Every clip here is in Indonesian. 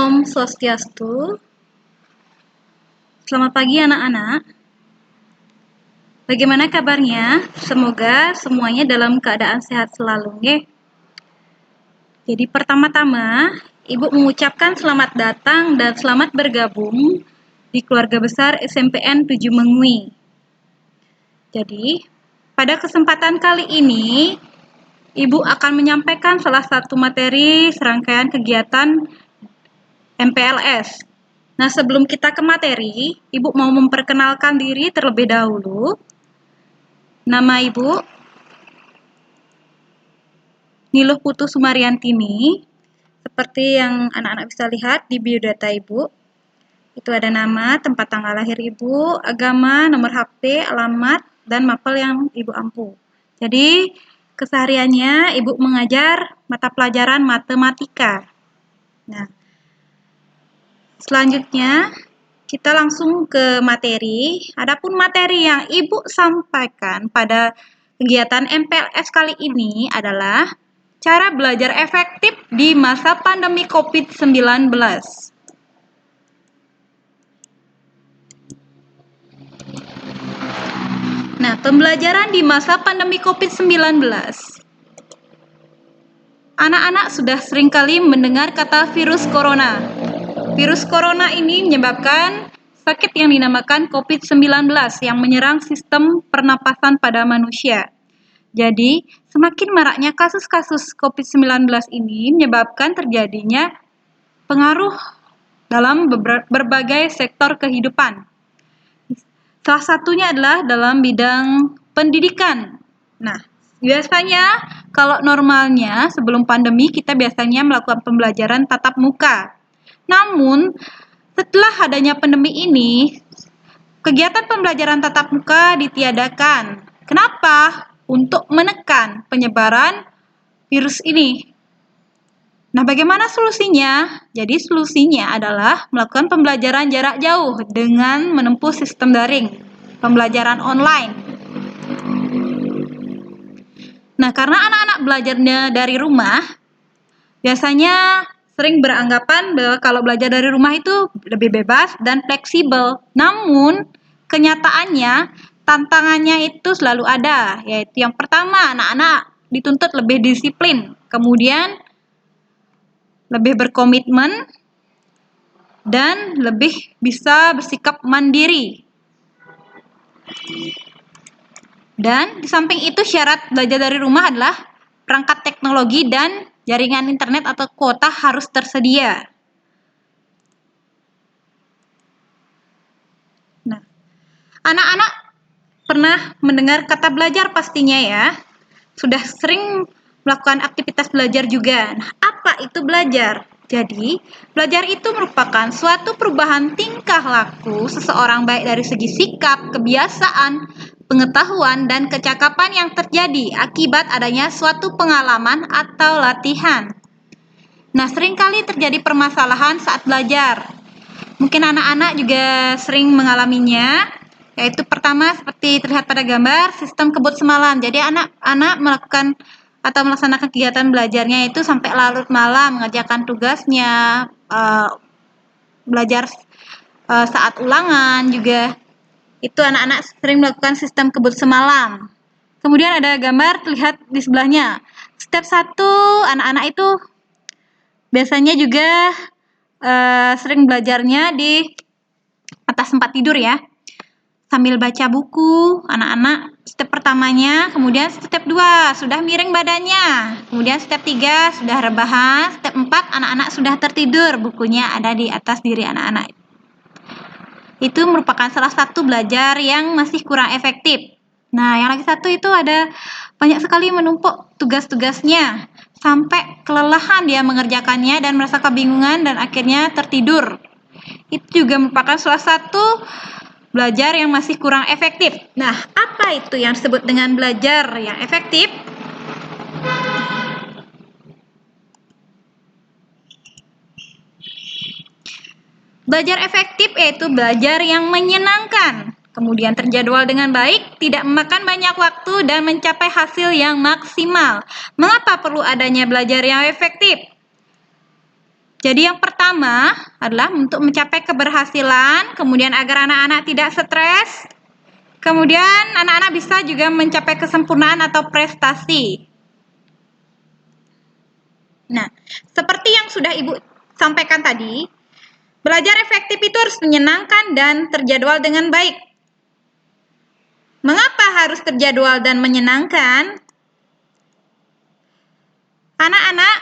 Om Swastiastu. Selamat pagi anak-anak. Bagaimana kabarnya? Semoga semuanya dalam keadaan sehat selalu, nggih. Jadi pertama-tama, Ibu mengucapkan selamat datang dan selamat bergabung di keluarga besar SMPN 7 Mengwi. Jadi, pada kesempatan kali ini, Ibu akan menyampaikan salah satu materi serangkaian kegiatan MPLS. Nah, sebelum kita ke materi, Ibu mau memperkenalkan diri terlebih dahulu. Nama Ibu Niluh Putu Sumariantini. Seperti yang anak-anak bisa lihat di biodata Ibu, itu ada nama, tempat tanggal lahir Ibu, agama, nomor HP, alamat, dan mapel yang Ibu ampu. Jadi, kesehariannya Ibu mengajar mata pelajaran matematika. Nah, selanjutnya kita langsung ke materi. Adapun materi yang Ibu sampaikan pada kegiatan MPLS kali ini adalah cara belajar efektif di masa pandemi COVID-19. Nah, pembelajaran di masa pandemi COVID-19. Anak-anak sudah seringkali mendengar kata virus corona. Virus corona ini menyebabkan sakit yang dinamakan COVID-19 yang menyerang sistem pernapasan pada manusia. Jadi, semakin maraknya kasus-kasus COVID-19 ini menyebabkan terjadinya pengaruh dalam berbagai sektor kehidupan. Salah satunya adalah dalam bidang pendidikan. Nah, biasanya kalau normalnya sebelum pandemi kita biasanya melakukan pembelajaran tatap muka. Namun, setelah adanya pandemi ini, kegiatan pembelajaran tatap muka ditiadakan. Kenapa? Untuk menekan penyebaran virus ini. Nah, bagaimana solusinya? Jadi, solusinya adalah melakukan pembelajaran jarak jauh dengan menempuh sistem daring, pembelajaran online. Nah, karena anak-anak belajarnya dari rumah, biasanya sering beranggapan bahwa kalau belajar dari rumah itu lebih bebas dan fleksibel. Namun, kenyataannya tantangannya itu selalu ada, yaitu yang pertama, anak-anak dituntut lebih disiplin, kemudian lebih berkomitmen, dan lebih bisa bersikap mandiri. Dan di samping itu syarat belajar dari rumah adalah perangkat teknologi dan jaringan internet atau kuota harus tersedia. Nah, anak-anak pernah mendengar kata belajar pastinya ya. Sudah sering melakukan aktivitas belajar juga. Nah, apa itu belajar? Jadi, belajar itu merupakan suatu perubahan tingkah laku seseorang baik dari segi sikap, kebiasaan, pengetahuan, dan kecakapan yang terjadi akibat adanya suatu pengalaman atau latihan. Nah, seringkali terjadi permasalahan saat belajar. Mungkin anak-anak juga sering mengalaminya, yaitu pertama seperti terlihat pada gambar, sistem kebut semalam. Jadi anak-anak melakukan atau melaksanakan kegiatan belajarnya itu sampai larut malam, mengerjakan tugasnya, belajar saat ulangan juga. Itu anak-anak sering melakukan sistem kebut semalam. Kemudian ada gambar terlihat di sebelahnya. Step 1, anak-anak itu biasanya juga sering belajarnya di atas tempat tidur ya. Sambil baca buku, anak-anak step pertamanya, kemudian step 2 sudah miring badannya, kemudian step 3 sudah rebahan, step 4 anak-anak sudah tertidur, bukunya ada di atas diri anak-anak. Itu merupakan salah satu belajar yang masih kurang efektif. Nah, yang lagi satu itu ada banyak sekali menumpuk tugas-tugasnya, sampai kelelahan dia mengerjakannya dan merasa kebingungan dan akhirnya tertidur. Itu juga merupakan salah satu belajar yang masih kurang efektif. Nah, apa itu yang disebut dengan belajar yang efektif? Belajar efektif yaitu belajar yang menyenangkan, kemudian terjadwal dengan baik, tidak memakan banyak waktu, dan mencapai hasil yang maksimal. Mengapa perlu adanya belajar yang efektif? Jadi yang pertama adalah untuk mencapai keberhasilan, kemudian agar anak-anak tidak stres, kemudian anak-anak bisa juga mencapai kesempurnaan atau prestasi. Nah, seperti yang sudah Ibu sampaikan tadi, belajar efektif itu harus menyenangkan dan terjadwal dengan baik. Mengapa harus terjadwal dan menyenangkan? Anak-anak,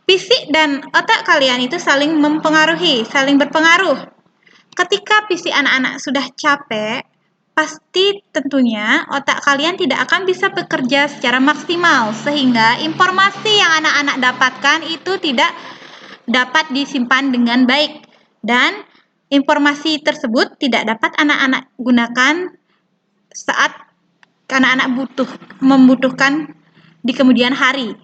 fisik dan otak kalian itu saling mempengaruhi, saling berpengaruh. Ketika fisik anak-anak sudah capek, pasti tentunya otak kalian tidak akan bisa bekerja secara maksimal, sehingga informasi yang anak-anak dapatkan itu tidak dapat disimpan dengan baik, dan informasi tersebut tidak dapat anak-anak gunakan saat anak-anak membutuhkan di kemudian hari.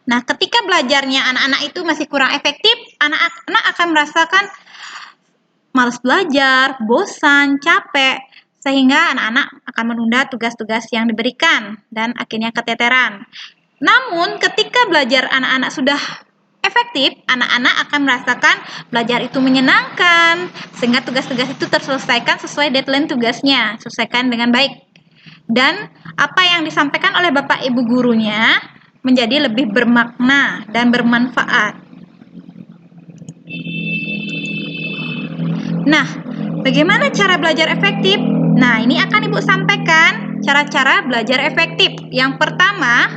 Nah, ketika belajarnya anak-anak itu masih kurang efektif, anak-anak akan merasakan malas belajar, bosan, capek, sehingga anak-anak akan menunda tugas-tugas yang diberikan dan akhirnya keteteran. Namun, ketika belajar anak-anak sudah efektif, anak-anak akan merasakan belajar itu menyenangkan, sehingga tugas-tugas itu terselesaikan sesuai deadline tugasnya, selesaikan dengan baik. Dan apa yang disampaikan oleh Bapak Ibu gurunya menjadi lebih bermakna dan bermanfaat. Nah, bagaimana cara belajar efektif? Nah, ini akan Ibu sampaikan cara-cara belajar efektif. Yang pertama,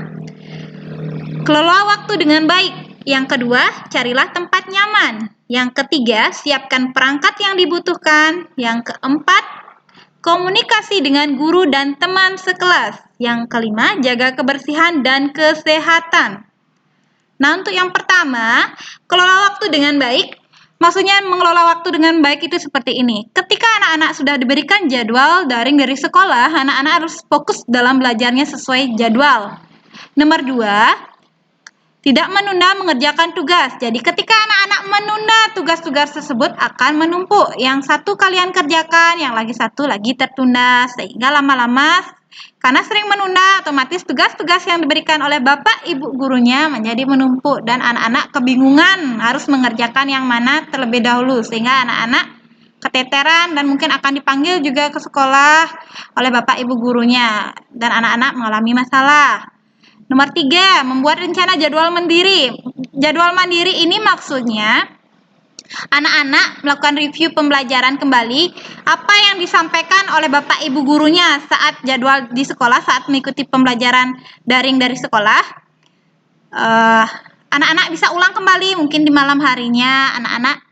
kelola waktu dengan baik. Yang kedua, carilah tempat nyaman. Yang ketiga, siapkan perangkat yang dibutuhkan. Yang keempat, komunikasi dengan guru dan teman sekelas. Yang kelima, jaga kebersihan dan kesehatan. Nah, untuk yang pertama, kelola waktu dengan baik. Maksudnya mengelola waktu dengan baik itu seperti ini. Ketika anak-anak sudah diberikan jadwal daring dari sekolah, anak-anak harus fokus dalam belajarnya sesuai jadwal. Nomor 2, tidak menunda mengerjakan tugas. Jadi ketika anak-anak menunda tugas-tugas tersebut akan menumpuk. Yang satu kalian kerjakan, yang lagi satu lagi tertunda. Sehingga lama-lama karena sering menunda, otomatis tugas-tugas yang diberikan oleh Bapak Ibu gurunya menjadi menumpuk. Dan anak-anak kebingungan harus mengerjakan yang mana terlebih dahulu. Sehingga anak-anak keteteran dan mungkin akan dipanggil juga ke sekolah oleh Bapak Ibu gurunya. Dan anak-anak mengalami masalah. Nomor 3, membuat rencana jadwal mandiri. Jadwal mandiri ini maksudnya anak-anak melakukan review pembelajaran kembali apa yang disampaikan oleh Bapak Ibu gurunya saat jadwal di sekolah, saat mengikuti pembelajaran daring dari sekolah. Anak-anak bisa ulang kembali, mungkin di malam harinya anak-anak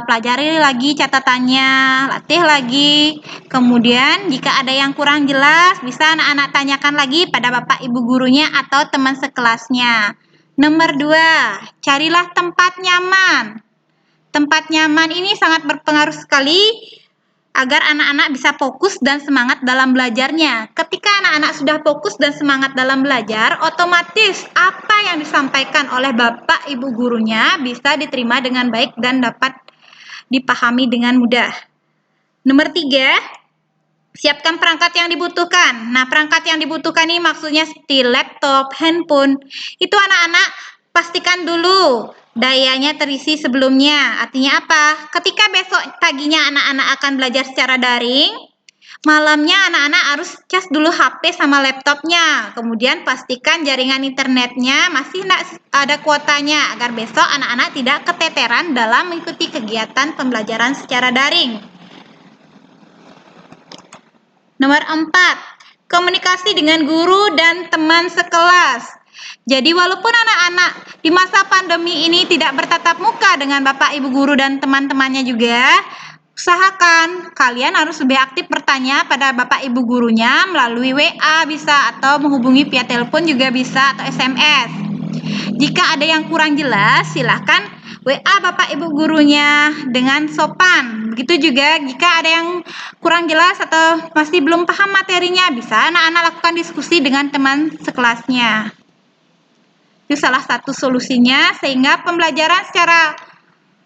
pelajari lagi catatannya, latih lagi. Kemudian jika ada yang kurang jelas, bisa anak-anak tanyakan lagi pada Bapak Ibu gurunya atau teman sekelasnya. Nomor 2, carilah tempat nyaman. Tempat nyaman ini sangat berpengaruh sekali agar anak-anak bisa fokus dan semangat dalam belajarnya. Ketika anak-anak sudah fokus dan semangat dalam belajar, otomatis apa yang disampaikan oleh Bapak Ibu gurunya bisa diterima dengan baik dan dapat dipahami dengan mudah. Nomor 3, siapkan perangkat yang dibutuhkan. Nah, perangkat yang dibutuhkan ini maksudnya seperti laptop, handphone. Itu anak-anak pastikan dulu dayanya terisi sebelumnya. Artinya apa? Ketika besok paginya anak-anak akan belajar secara daring, malamnya anak-anak harus cas dulu HP sama laptopnya. Kemudian pastikan jaringan internetnya masih ada kuotanya agar besok anak-anak tidak keteteran dalam mengikuti kegiatan pembelajaran secara daring. Nomor 4, komunikasi dengan guru dan teman sekelas. Jadi walaupun anak-anak di masa pandemi ini tidak bertatap muka dengan Bapak Ibu guru dan teman-temannya juga, usahakan kalian harus lebih aktif bertanya pada Bapak Ibu gurunya melalui WA bisa, atau menghubungi via telepon juga bisa, atau SMS. Jika ada yang kurang jelas, silahkan WA Bapak Ibu gurunya dengan sopan. Begitu juga jika ada yang kurang jelas atau masih belum paham materinya, bisa anak-anak lakukan diskusi dengan teman sekelasnya. Itu salah satu solusinya sehingga pembelajaran secara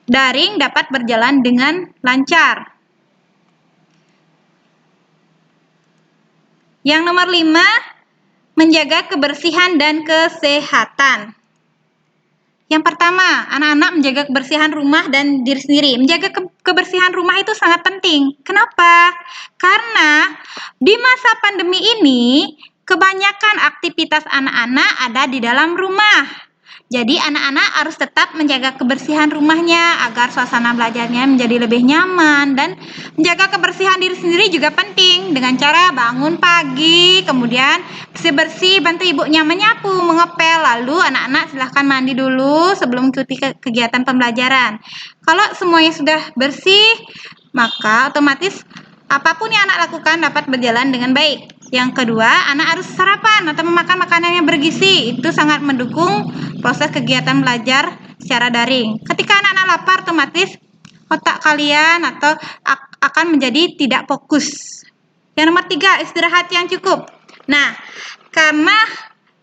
daring dapat berjalan dengan lancar. Yang nomor 5, menjaga kebersihan dan kesehatan. Yang pertama, anak-anak menjaga kebersihan rumah dan diri sendiri. Menjaga kebersihan rumah itu sangat penting. Kenapa? Karena di masa pandemi ini, kebanyakan aktivitas anak-anak ada di dalam rumah. Jadi anak-anak harus tetap menjaga kebersihan rumahnya agar suasana belajarnya menjadi lebih nyaman, dan menjaga kebersihan diri sendiri juga penting dengan cara bangun pagi, kemudian bersih-bersih, bantu ibunya menyapu, mengepel, lalu anak-anak silahkan mandi dulu sebelum ikuti kegiatan pembelajaran. Kalau semuanya sudah bersih, maka otomatis apapun yang anak lakukan dapat berjalan dengan baik. Yang kedua, anak harus sarapan atau memakan makanan yang bergizi. Itu sangat mendukung proses kegiatan belajar secara daring. Ketika anak-anak lapar, otomatis otak kalian atau akan menjadi tidak fokus. Yang nomor 3, istirahat yang cukup. Nah, karena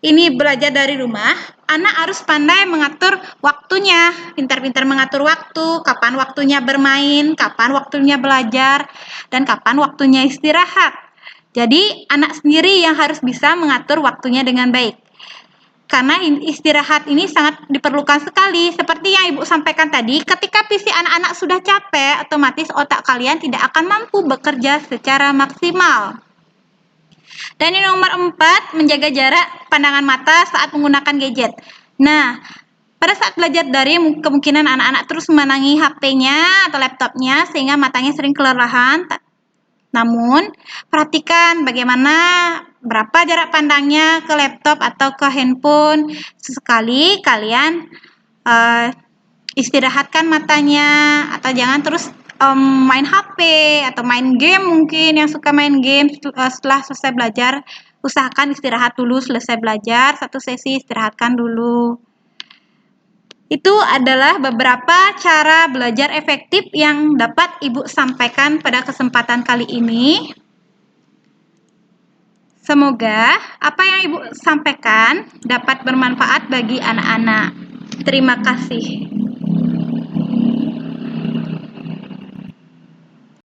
ini belajar dari rumah, anak harus pandai mengatur waktunya, pintar-pintar mengatur waktu, kapan waktunya bermain, kapan waktunya belajar, dan kapan waktunya istirahat. Jadi, anak sendiri yang harus bisa mengatur waktunya dengan baik. Karena istirahat ini sangat diperlukan sekali. Seperti yang Ibu sampaikan tadi, ketika fisik anak-anak sudah capek, otomatis otak kalian tidak akan mampu bekerja secara maksimal. Dan yang nomor 4, menjaga jarak pandangan mata saat menggunakan gadget. Nah, pada saat belajar daring, kemungkinan anak-anak terus memandangi HP-nya atau laptopnya sehingga matanya sering kelelahan. Namun, perhatikan bagaimana berapa jarak pandangnya ke laptop atau ke handphone. Sesekali kalian istirahatkan matanya, atau jangan terus main HP atau main game. Mungkin yang suka main game setelah selesai belajar, usahakan istirahat dulu. Selesai belajar, satu sesi istirahatkan dulu. Itu adalah beberapa cara belajar efektif yang dapat Ibu sampaikan pada kesempatan kali ini. Semoga apa yang Ibu sampaikan dapat bermanfaat bagi anak-anak. Terima kasih.